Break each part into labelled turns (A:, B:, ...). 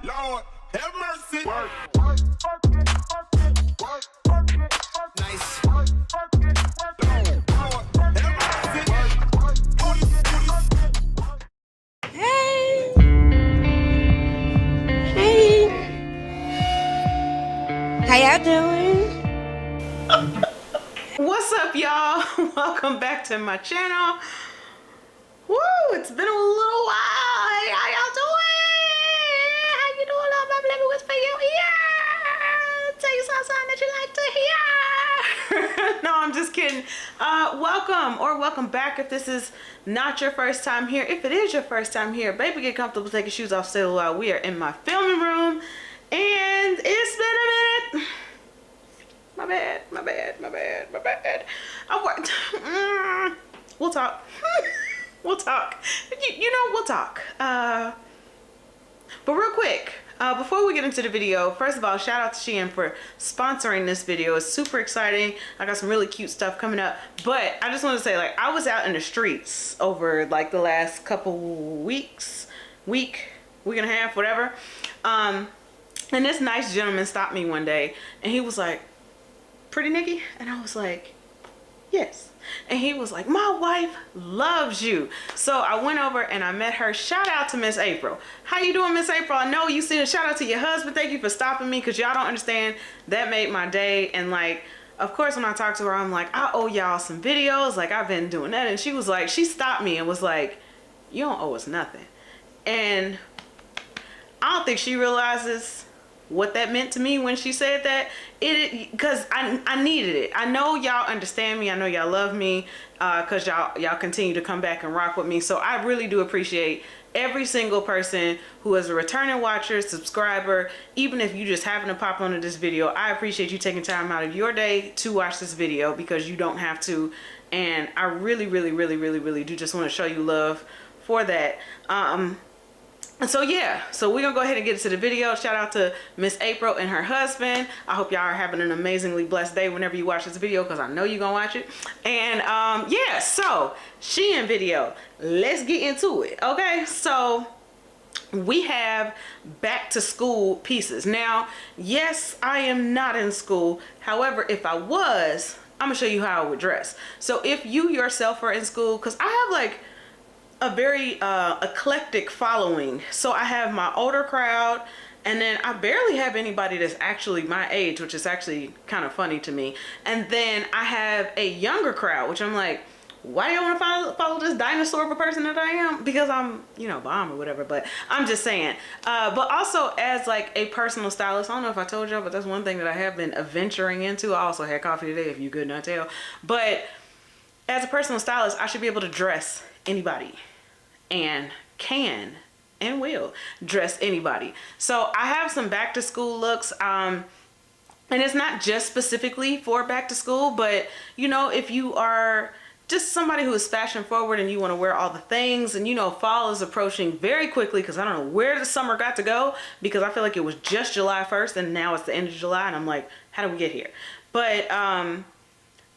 A: Lord, have mercy. Work. Nice. Lord, have mercy.
B: Hey. Hey. How y'all doing?
C: What's up, y'all? Welcome back to my channel. Woo, it's been a little while. Hey, how y'all doing? How you doing, love? My baby, what's for your ear? Tell you something that you like to hear. No, I'm just kidding. Welcome back if this is not your first time here. If it is your first time here, baby, get comfortable, take your shoes off, stay a while. We are in my filming room, and it's been a minute. My bad. I worked. We'll talk. We'll talk. We'll talk. But real quick, before we get into the video, first of all, shout out to Shein for sponsoring this video. It's super exciting. I got some really cute stuff coming up. But I just want to say, like, I was out in the streets over like the last couple weeks, week and a half, whatever. And this nice gentleman stopped me one day, and he was like, "Pretty Nikki?" And I was like, "Yes." And he was like, "My wife loves you." So I went over and I met her. Shout out to Miss April. How you doing, Miss April? I know you see a shout out to your husband. Thank you for stopping me, because y'all don't understand. That made my day. And like, of course, when I talked to her, I'm like, I owe y'all some videos. Like, I've been doing that. And she was like, she stopped me and was like, "You don't owe us nothing." And I don't think she realizes what that meant to me when she said that. Because I needed it. I know y'all understand me. I know y'all love me, because y'all continue to come back and rock with me. So I really do appreciate every single person who is a returning watcher, subscriber. Even if you just happen to pop onto this video, I appreciate you taking time out of your day to watch this video, because you don't have to. And I really do just want to show you love for that. And so yeah, so we're gonna go ahead and get into the video. Shout out to Miss April and her husband. I hope y'all are having an amazingly blessed day whenever you watch this video, because I know you're gonna watch it. And yeah, so Shein video, let's get into it. Okay, so we have back to school pieces. Now, yes, I am not in school. However, if I was, I'm gonna show you how I would dress. So if you yourself are in school, because I have like a very eclectic following. So I have my older crowd, and then I barely have anybody that's actually my age, which is actually kind of funny to me. And then I have a younger crowd, which I'm like, why do you want to follow this dinosaur of a person that I am? Because I'm, bomb or whatever. But I'm just saying. But also as like a personal stylist, I don't know if I told y'all, but that's one thing that I have been venturing into. I also had coffee today, if you could not tell. But as a personal stylist, I should be able to dress anybody, and can and will dress anybody. So I have some back to school looks, and it's not just specifically for back to school, but if you are just somebody who is fashion forward and you want to wear all the things, and fall is approaching very quickly, because I don't know where the summer got to go, because I feel like it was just July 1st and now it's the end of July, and I'm like, how did we get here? But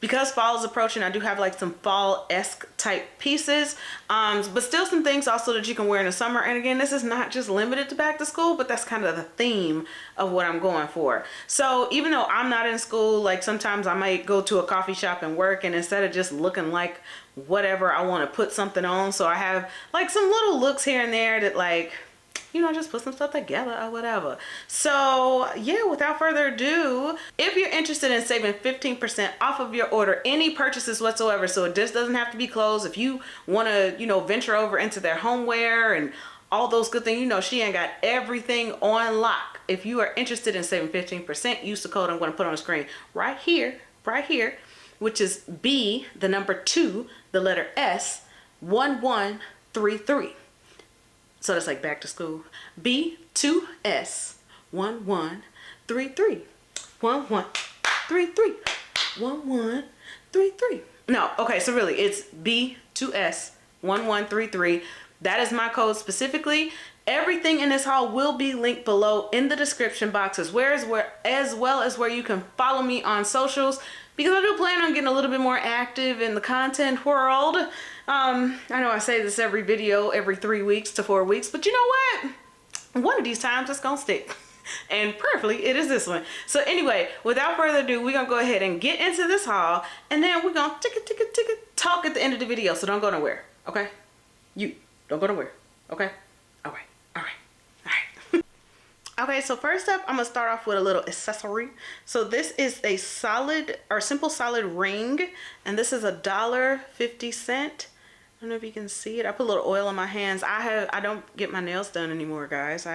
C: because fall is approaching, I do have like some fall-esque type pieces, but still some things also that you can wear in the summer. And again, this is not just limited to back to school, but that's kind of the theme of what I'm going for. So even though I'm not in school, like sometimes I might go to a coffee shop and work, and instead of just looking like whatever, I want to put something on. So I have like some little looks here and there that, like, just put some stuff together or whatever. So yeah, without further ado, if you're interested in saving 15% off of your order, any purchases whatsoever, so it just doesn't have to be clothes. If you want to, venture over into their homeware and all those good things, Shein got everything on lock. If you are interested in saving 15%, use the code I'm going to put on the screen right here, which is B, the number 2, the letter S, 1133. So that's like back to school. B2S 1133 1133 1133. No, okay, so really it's B2S 1133. That is my code specifically. Everything in this haul will be linked below in the description box, as well as where you can follow me on socials, because I do plan on getting a little bit more active in the content world. I know I say this every video every 3 weeks to 4 weeks, but you know what? one of these times it's gonna stick. And prayerfully it is this one. So anyway, without further ado, we're gonna go ahead and get into this haul, and then we're gonna talk at the end of the video. So don't go nowhere, okay? You don't go nowhere, okay? All right, all right, all right. Okay, so first up, I'm gonna start off with a little accessory. So this is a solid or simple solid ring, and this is $1.50. I don't know if you can see it. I put a little oil on my hands. I don't get my nails done anymore, guys.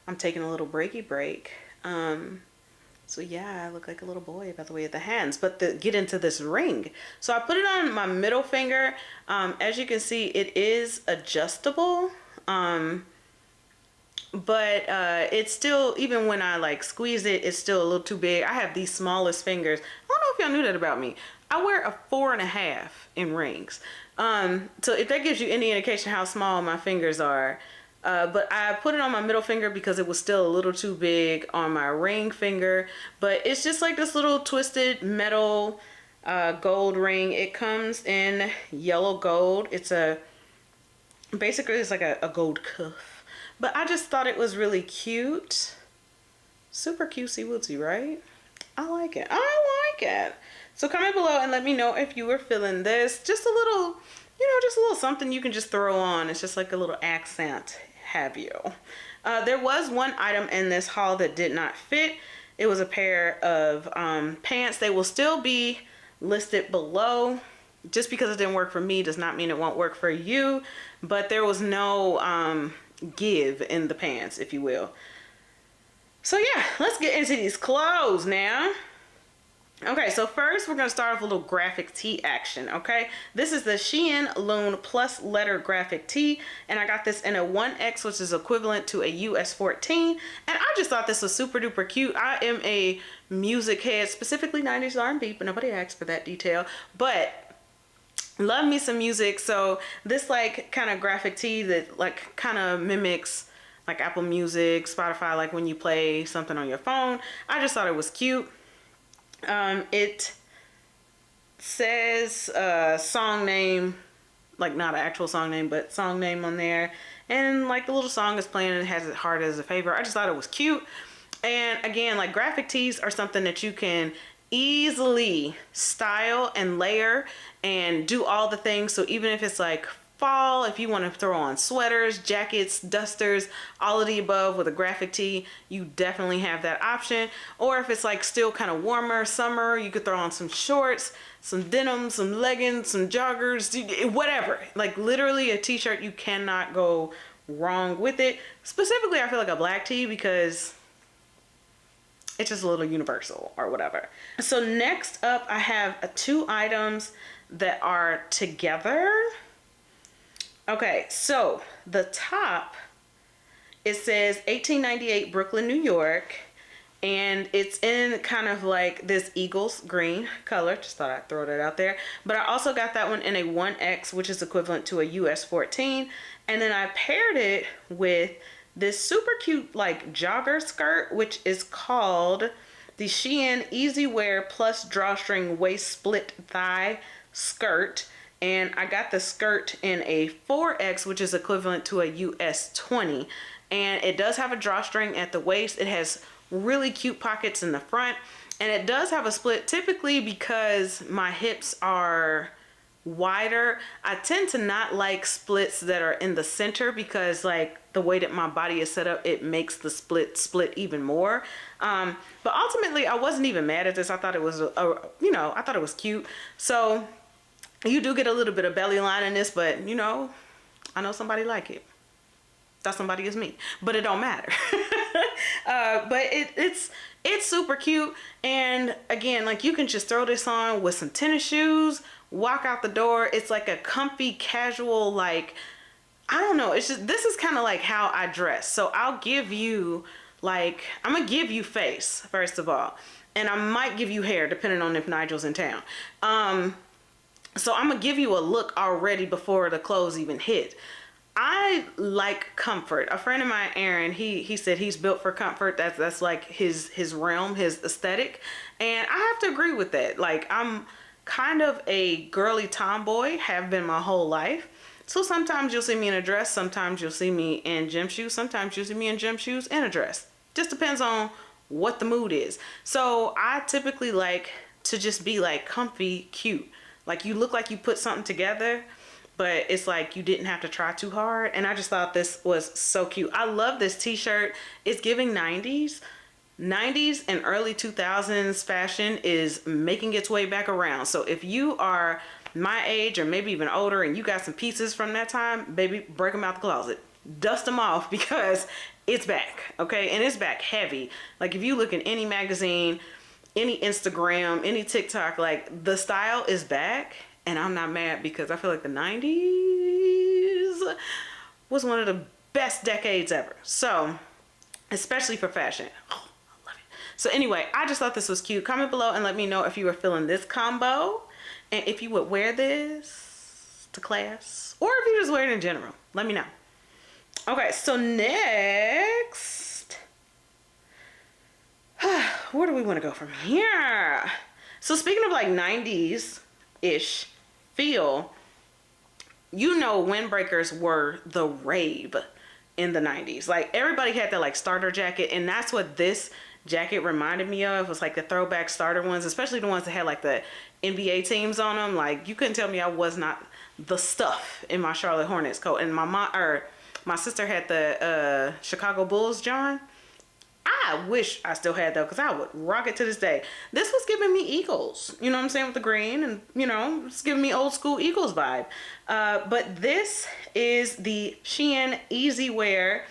C: I'm taking a little breaky break. So yeah, I look like a little boy by the way of the hands. But to get into this ring, so I put it on my middle finger. As you can see, it is adjustable. But it's still, even when I like squeeze it, it's still a little too big. I have the smallest fingers. I don't know if y'all knew that about me. I wear a 4.5 in rings. So if that gives you any indication how small my fingers are. But I put it on my middle finger because it was still a little too big on my ring finger. But it's just like this little twisted metal gold ring. It comes in yellow gold. Basically it's like a gold cuff. But I just thought it was really cute. Super cutesy wootsy, right? I like it. I like it. So comment below and let me know if you were feeling this. Just a little, just a little something you can just throw on. It's just like a little accent. Have you? There was one item in this haul that did not fit. It was a pair of pants. They will still be listed below. Just because it didn't work for me does not mean it won't work for you. But there was no give in the pants, if you will. So yeah, let's get into these clothes now. Okay, so first we're going to start off with a little graphic tee action, okay? This is the Shein LUNE Plus Letter Graphic Tee, and I got this in a 1X, which is equivalent to a US 14, and I just thought this was super duper cute. I am a music head, specifically 90s R&B, but nobody asked for that detail, but love me some music. So this like kind of graphic tee that like kind of mimics like Apple Music, Spotify, like when you play something on your phone. I just thought it was cute. It says song name, like not an actual song name, but song name on there, and like the little song is playing and it has it hard as a favor. I just thought it was cute. And again, like graphic tees are something that you can easily style and layer and do all the things. So even if it's like fall, if you want to throw on sweaters, jackets, dusters, all of the above with a graphic tee, you definitely have that option. Or if it's like still kind of warmer, summer, you could throw on some shorts, some denim, some leggings, some joggers, whatever. Like literally a t-shirt, you cannot go wrong with it. Specifically, I feel like a black tee because it's just a little universal or whatever. So next up, I have 2 items that are together. Okay, so the top, it says 1898 Brooklyn, New York, and it's in kind of like this Eagles green color. Just thought I'd throw that out there. But I also got that one in a 1X, which is equivalent to a US 14. And then I paired it with this super cute like jogger skirt, which is called the Shein Easy Wear Plus Drawstring Waist Split Thigh Skirt. And I got the skirt in a 4X, which is equivalent to a US 20. And it does have a drawstring at the waist. It has really cute pockets in the front. And it does have a split, typically because my hips are wider. I tend to not like splits that are in the center because like the way that my body is set up, it makes the split even more. But ultimately, I wasn't even mad at this. I thought it was, I thought it was cute. So you do get a little bit of belly line in this, but I know somebody like it. That somebody is me, but it don't matter. But it's super cute. And again, like you can just throw this on with some tennis shoes, walk out the door. It's like a comfy, casual, like, I don't know. It's just, this is kind of like how I dress. So I'll give you like, I'm gonna give you face first of all, and I might give you hair depending on if Nigel's in town. So I'm gonna give you a look already before the clothes even hit. I like comfort. A friend of mine, Aaron, he said he's built for comfort. That's like his realm, his aesthetic. And I have to agree with that. Like I'm kind of a girly tomboy, have been my whole life. So sometimes you'll see me in a dress, sometimes you'll see me in gym shoes, sometimes you'll see me in gym shoes and a dress. Just depends on what the mood is. So I typically like to just be like comfy, cute. Like you look like you put something together, but it's like you didn't have to try too hard. And I just thought this was so cute. I love this t-shirt. It's giving 90s. 90s and early 2000s fashion is making its way back around. So if you are my age or maybe even older and you got some pieces from that time, baby, break them out the closet. Dust them off because it's back, okay? And it's back heavy. Like if you look in any magazine, any Instagram, any TikTok, like the style is back. And I'm not mad because I feel like the 90s was one of the best decades ever. So, especially for fashion. Oh, I love it. So anyway, I just thought this was cute. Comment below and let me know if you were feeling this combo. And if you would wear this to class. Or if you just wear it in general. Let me know. Okay, so next. Where do we want to go from here? So speaking of like 90s-ish feel, you know, windbreakers were the rave in the 90s. Like everybody had that like starter jacket, and that's what this jacket reminded me of. It was like the throwback starter ones, especially the ones that had like the NBA teams on them. Like you couldn't tell me I was not the stuff in my Charlotte Hornets coat. And my sister had the Chicago Bulls John. I wish I still had that because I would rock it to this day. This was giving me Eagles, you know what I'm saying, with the green, and you know, it's giving me old school Eagles vibe. But this is the Shein Easy Wear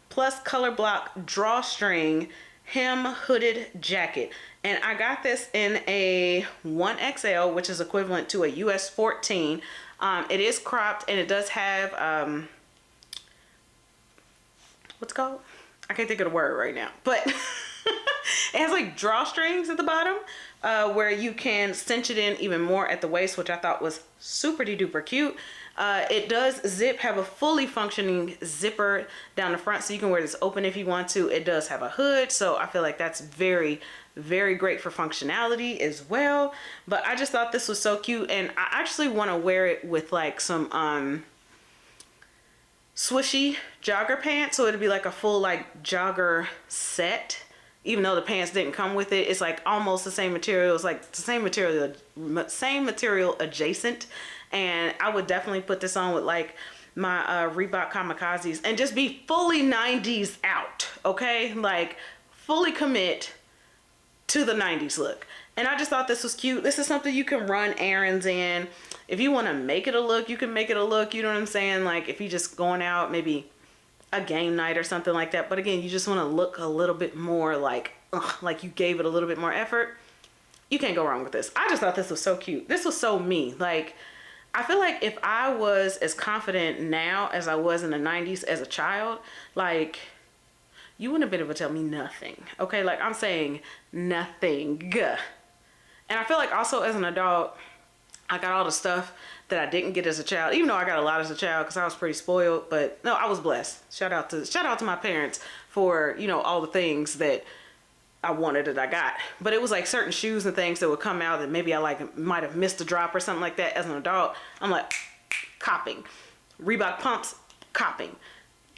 C: plus color block drawstring hem hooded jacket. And I got this in a 1XL, which is equivalent to a US 14. It is cropped and it does have, what's it called? I can't think of the word right now, but it has like drawstrings at the bottom where you can cinch it in even more at the waist, which I thought was super duper cute. It does zip, have a fully functioning zipper down the front, so you can wear this open if you want to. It does have a hood, so I feel like that's very, very great for functionality as well. But I just thought this was so cute, and I actually want to wear it with like some swishy jogger pants, so it'd be like a full like jogger set. Even though the pants didn't come with it, it's like almost the same material. It's like the same material adjacent. And I would definitely put this on with like my Reebok Kamikazes and just be fully 90s out, okay? Like fully commit to the 90s look. And I just thought this was cute. This is something you can run errands in. If you want to make it a look, you can make it a look. You know what I'm saying? Like if you're just going out, maybe a game night or something like that. But again, you just want to look a little bit more like you gave it a little bit more effort. You can't go wrong with this. I just thought this was so cute. This was so me. Like, I feel like if I was as confident now as I was in the 90s as a child, like, you wouldn't have been able to tell me nothing. Okay, like I'm saying nothing. And I feel like also as an adult, I got all the stuff that I didn't get as a child, even though I got a lot as a child because I was pretty spoiled. But no, I was blessed. Shout out to my parents for, you know, all the things that I wanted that I got. But it was like certain shoes and things that would come out that maybe I like might have missed a drop or something like that as an adult. I'm like, copping. Reebok pumps, copping.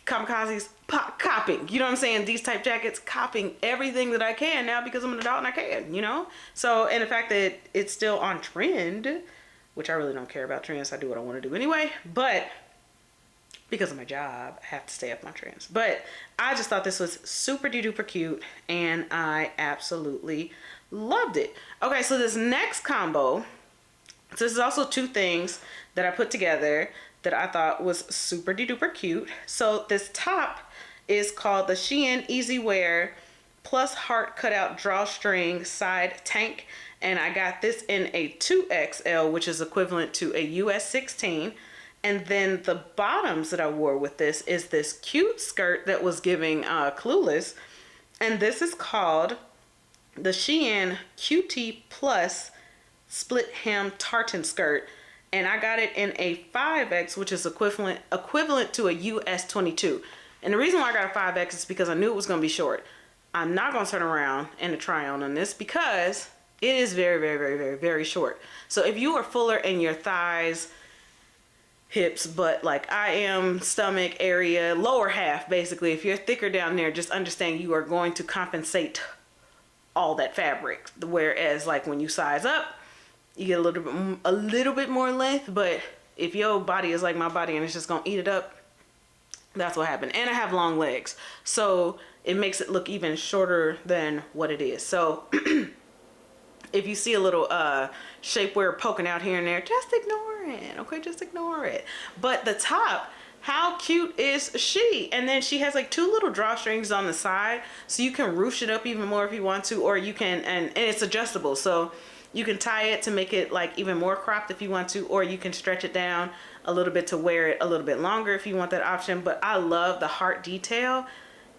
C: Kamikazes, copping. You know what I'm saying? These type jackets, copping everything that I can now because I'm an adult and I can, you know? So, and the fact that it's still on trend, which I really don't care about trends. I do what I want to do anyway. But because of my job, I have to stay up on trends. But I just thought this was super duper cute and I absolutely loved it. Okay, so this next combo, so this is also two things that I put together that I thought was super duper cute. So this top is called the Shein Easy Wear plus heart cutout drawstring side tank. And I got this in a 2XL, which is equivalent to a US 16. And then the bottoms that I wore with this is this cute skirt that was giving Clueless. And this is called the Shein Qutie Plus split hem tartan skirt. And I got it in a 5X, which is equivalent to a US 22. And the reason why I got a 5X is because I knew it was going to be short. I'm not going to turn around and a try on this because it is very, very, very, very, very short. So if you are fuller in your thighs, hips, but like I am stomach area, lower half basically. If you're thicker down there, just understand you are going to compensate all that fabric. Whereas like when you size up, you get a little bit more length, but if your body is like my body and it's just gonna eat it up, that's what happened. And I have long legs, so it makes it look even shorter than what it is. So if you see a little shapewear poking out here and there, just ignore it, okay? Just ignore it. But the top, how cute is she? And then she has like 2 little drawstrings on the side, so you can ruche it up even more if you want to, or you can, and it's adjustable, so you can tie it to make it like even more cropped if you want to, or you can stretch it down a little bit to wear it a little bit longer if you want that option. But I love the heart detail.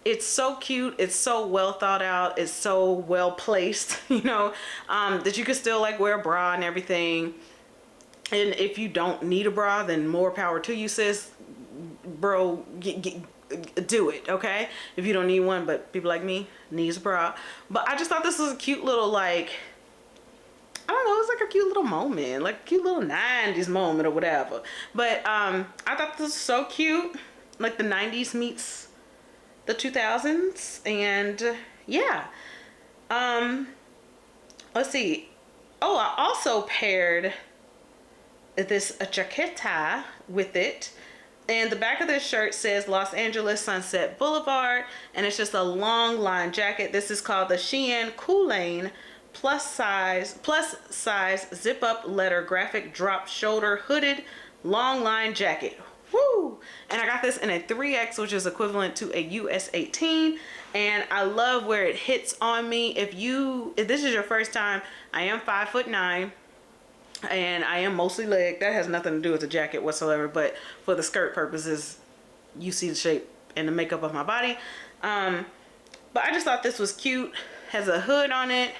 C: It's so cute. It's so well thought out. It's so well placed, you know, that you can still like wear a bra and everything. And if you don't need a bra, then more power to you, sis. Bro, do it, okay? If you don't need one, but people like me needs a bra. But I just thought this was a cute little, like, I don't know, it was like a cute little moment, like a cute little 90s moment or whatever. But I thought this was so cute, like the 90s meets the 2000s. And yeah, let's see. Oh, I also paired this jaqueta with it, and the back of this shirt says Los Angeles Sunset Boulevard, and it's just a long line jacket. This is called the Shein Coolane plus size zip up letter graphic drop shoulder hooded long line jacket. Woo! And I got this in a 3X, which is equivalent to a US 18. And I love where it hits on me. If this is your first time, I am 5'9", and I am mostly leg. That has nothing to do with the jacket whatsoever, but for the skirt purposes, you see the shape and the makeup of my body. But I just thought this was cute. Has a hood on it.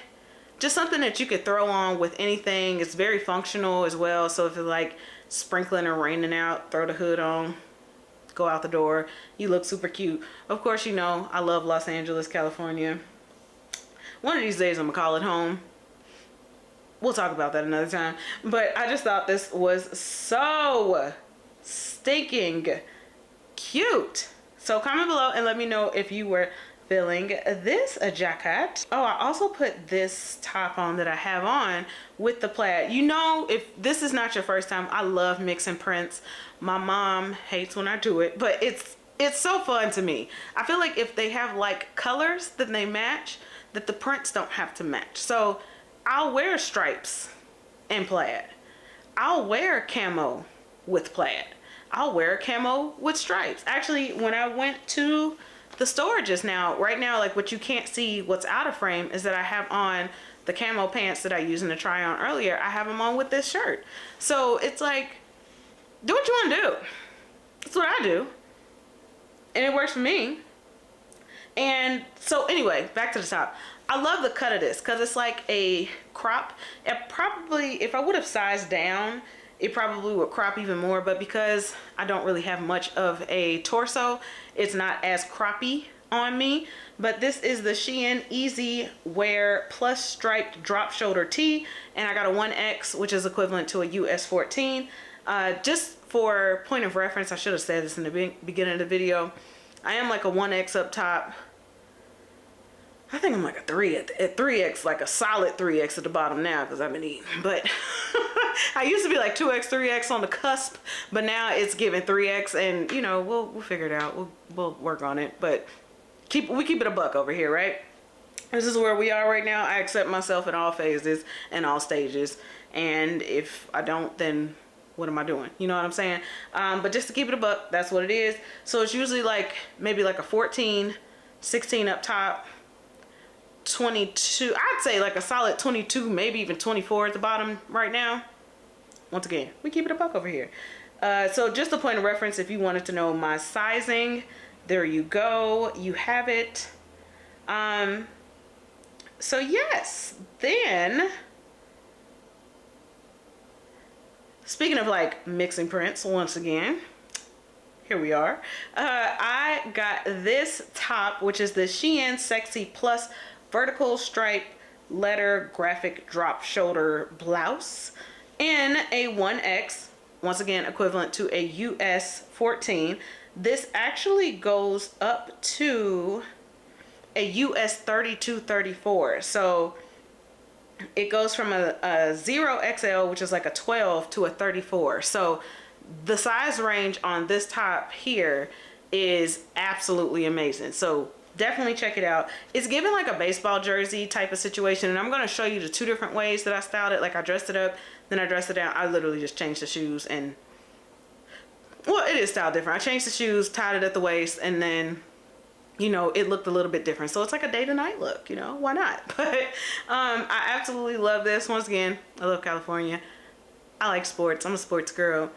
C: Just something that you could throw on with anything. It's very functional as well. So if it's like sprinkling or raining out, throw the hood on, go out the door. You look super cute. Of course, you know, I love Los Angeles, California. One of these days I'm gonna call it home. We'll talk about that another time. But I just thought this was so stinking cute. So comment below and let me know if you were feeling this jacket. Oh, I also put this top on that I have on with the plaid. You know, if this is not your first time, I love mixing prints. My mom hates when I do it, but it's so fun to me. I feel like if they have like colors that they match, that the prints don't have to match. So I'll wear stripes and plaid. I'll wear camo with plaid. I'll wear camo with stripes. Actually, when I went to the store just now, right now, like what you can't see, what's out of frame, is that I have on the camo pants that I used in the try on earlier. I have them on with this shirt. So it's like, do what you want to do. That's what I do. And it works for me. And so anyway, back to the top. I love the cut of this because it's like a crop. It probably, if I would have sized down, it probably would crop even more, but because I don't really have much of a torso, it's not as croppy on me. But this is the Shein Easy Wear plus striped drop shoulder tee, and I got a 1X, which is equivalent to a US 14. Just for point of reference, I should have said this in the beginning of the video, I am like a 1X up top. I think I'm like a 3X, like a solid 3X at the bottom now because I've been eating. But I used to be like 2X, 3X on the cusp, but now it's giving 3X, and you know, we'll figure it out. We'll work on it, but we keep it a buck over here, right? This is where we are right now. I accept myself in all phases and all stages, and if I don't, then what am I doing? You know what I'm saying? But just to keep it a buck, that's what it is. So it's usually like maybe like a 14, 16 up top, 22, I'd say like a solid 22, maybe even 24 at the bottom right now. Once again, we keep it a buck over here. So just a point of reference, if you wanted to know my sizing, there you go, you have it. So yes, then speaking of like mixing prints, once again, here we are. I got this top, which is the Shein Sexy Plus vertical stripe letter graphic drop shoulder blouse in a 1X, once again, equivalent to a US 14. This actually goes up to a US 32, 34. So it goes from a 0XL, which is like a 12, to a 34. So the size range on this top here is absolutely amazing. So definitely check it out. It's given like a baseball jersey type of situation, and I'm going to show you the two different ways that I styled it. Like I dressed it up, then I dressed it down. I literally just changed the shoes, and well, it is styled different. I changed the shoes, tied it at the waist, and then, you know, it looked a little bit different. So it's like a day to night look, you know, why not? But I absolutely love this. Once again, I love California. I like sports. I'm a sports girl.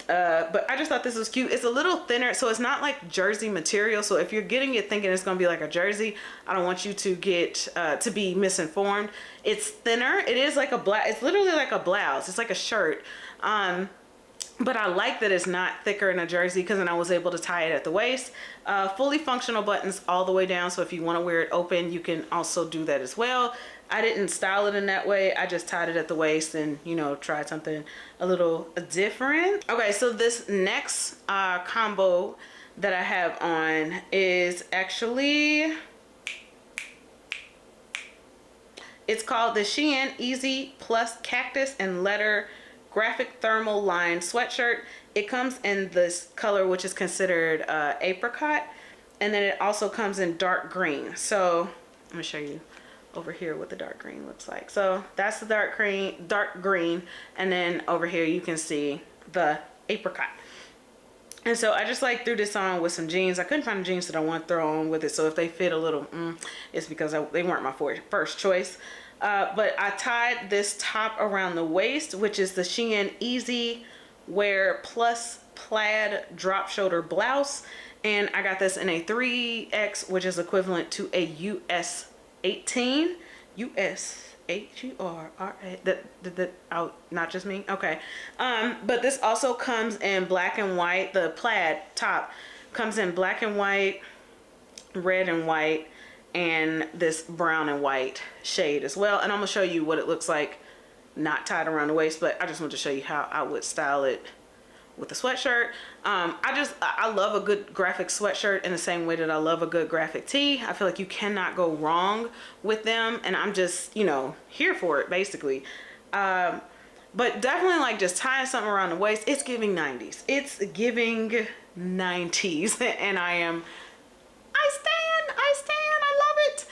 C: But I just thought this was cute. It's a little thinner, so it's not like jersey material. So if you're getting it thinking it's gonna be like a jersey, I don't want you to get to be misinformed. It's thinner. It is like a blouse. It's literally like a blouse. It's like a shirt. But I like that it's not thicker in a jersey, because then I was able to tie it at the waist. Fully functional buttons all the way down, so if you want to wear it open, you can also do that as well. I didn't style it in that way. I just tied it at the waist and, you know, tried something a little different. Okay, so this next combo that I have on is actually, it's called the Shein Easy Plus Cactus and Leather Graphic Thermal Line Sweatshirt. It comes in this color, which is considered apricot, and then it also comes in dark green. So I'm gonna show you over here what the dark green looks like. So that's the dark green, and then over here you can see the apricot. And so I just like threw this on with some jeans. I couldn't find the jeans that I want to throw on with it, so if they fit a little, it's because they weren't my first choice. But I tied this top around the waist, which is the Shein Easy Wear Plus Plaid Drop Shoulder Blouse. And I got this in a 3X, which is equivalent to a US 18. US HURA. Oh, not just me? Okay. But this also comes in black and white. The plaid top comes in black and white, red and white, and this brown and white shade as well. And I'm gonna show you what it looks like not tied around the waist, but I just want to show you how I would style it with the sweatshirt. I love a good graphic sweatshirt in the same way that I love a good graphic tee. I feel like you cannot go wrong with them, and I'm just, you know, here for it basically. But definitely like just tying something around the waist. It's giving 90s. It's giving 90s, and I love it.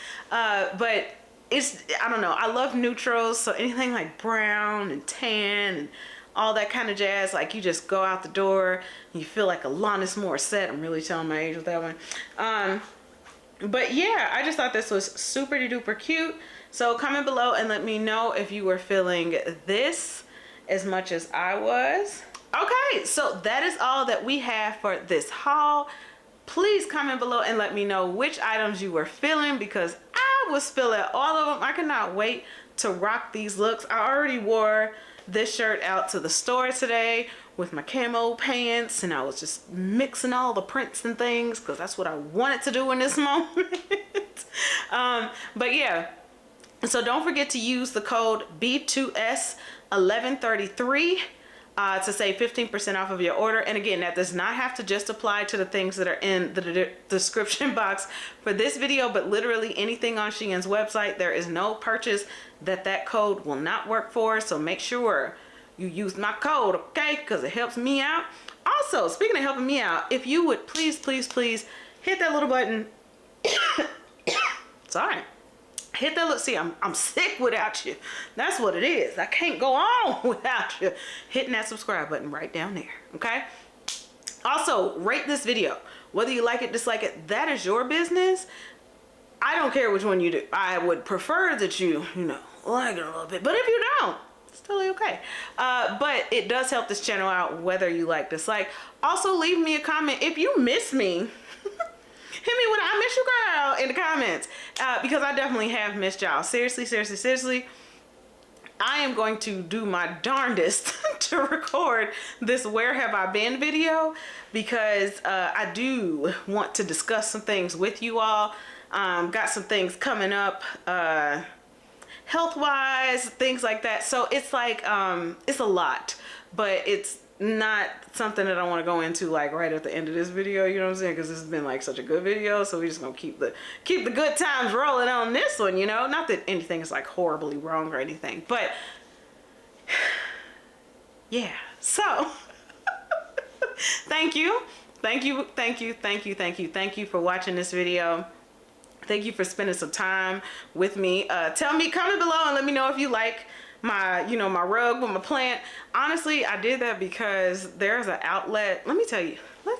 C: But it's, I don't know, I love neutrals, so anything like brown and tan and all that kind of jazz, like you just go out the door, you feel like Alanis Morissette. I'm really telling my age with that one. But yeah, I just thought this was super duper cute. So comment below and let me know if you were feeling this as much as I was. Okay, so that is all that we have for this haul. Please comment below and let me know which items you were feeling, because I was feeling all of them. I cannot wait to rock these looks. I already wore this shirt out to the store today with my camo pants, and I was just mixing all the prints and things because that's what I wanted to do in this moment. But yeah, so don't forget to use the code B2S1133 to save 15% off of your order. And again, that does not have to just apply to the things that are in the description box for this video, but literally anything on Shein's website. There is no purchase that code will not work for. So make sure you use my code, okay? Because it helps me out. Also, speaking of helping me out, if you would please hit that little button. Sorry. Hit that, see, I'm sick without you. That's what it is. I can't go on without you hitting that subscribe button right down there, okay? Also, rate this video. Whether you like it, dislike it, that is your business. I don't care which one you do. I would prefer that you know, like it a little bit. But if you don't, it's totally okay. But it does help this channel out, whether you like, dislike. Also, leave me a comment if you miss me. Hit me with a "I miss you, girl" in the comments, because I definitely have missed y'all. Seriously. I am going to do my darndest to record this "Where Have I Been" video, because I do want to discuss some things with you all. Got some things coming up, health-wise, things like that. So it's like, it's a lot, but it's not something that I want to go into like right at the end of this video, you know what I'm saying? Because this has been like such a good video, so we're just gonna keep the good times rolling on this one, you know? Not that anything is like horribly wrong or anything, but yeah. So thank you for watching this video. Thank you for spending some time with me. Tell me, comment below and let me know if you like my, you know, my rug with my plant. Honestly, I did that because there's an outlet. Let me tell you, let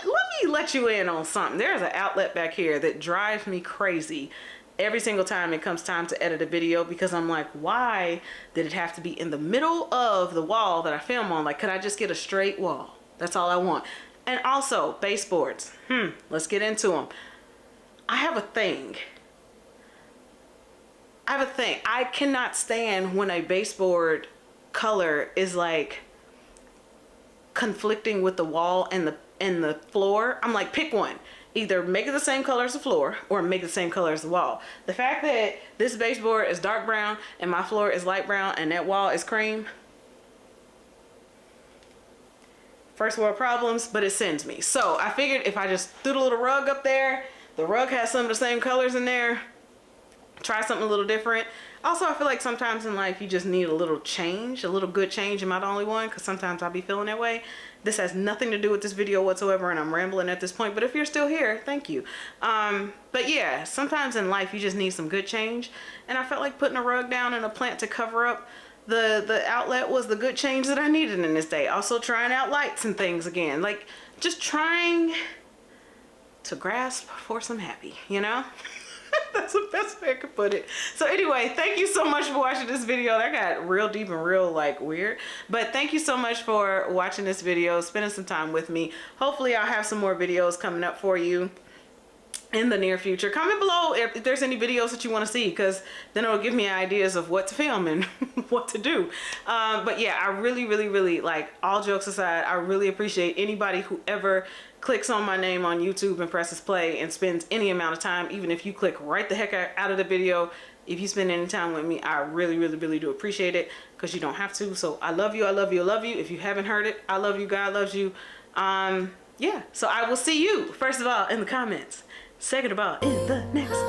C: me let you in on something. There's an outlet back here that drives me crazy every single time it comes time to edit a video, because I'm like, why did it have to be in the middle of the wall that I film on? Like, could I just get a straight wall? That's all I want. And also baseboards. Let's get into them. I have a thing. I cannot stand when a baseboard color is like conflicting with the wall and the floor. I'm like, pick one. Either make it the same color as the floor or make it the same color as the wall. The fact that this baseboard is dark brown and my floor is light brown and that wall is cream. First world problems, but it sends me. So I figured if I just threw the little rug up there, the rug has some of the same colors in there, try something a little different. Also, I feel like sometimes in life you just need a little change, a little good change. Am I the only one? Because sometimes I'll be feeling that way. This has nothing to do with this video whatsoever, and I'm rambling at this point, but if you're still here, thank you. But yeah, sometimes in life you just need some good change, and I felt like putting a rug down and a plant to cover up the outlet was the good change that I needed in this day. Also trying out lights and things again, like just trying to grasp for some happy, you know? That's the best way I could put it. So anyway, thank you so much for watching this video. That got real deep and real like weird, but thank you so much for watching this video, spending some time with me. Hopefully I'll have some more videos coming up for you in the near future. Comment below if there's any videos that you want to see, because then it'll give me ideas of what to film and what to do. But yeah, I really, like, all jokes aside, I really appreciate anybody who ever clicks on my name on YouTube and presses play and spends any amount of time. Even if you click right the heck out of the video, if you spend any time with me, I really do appreciate it, because you don't have to. So I love you, I love you, I love you. If you haven't heard it, I love you, God loves you. Yeah, so I will see you first of all in the comments, second of all in the next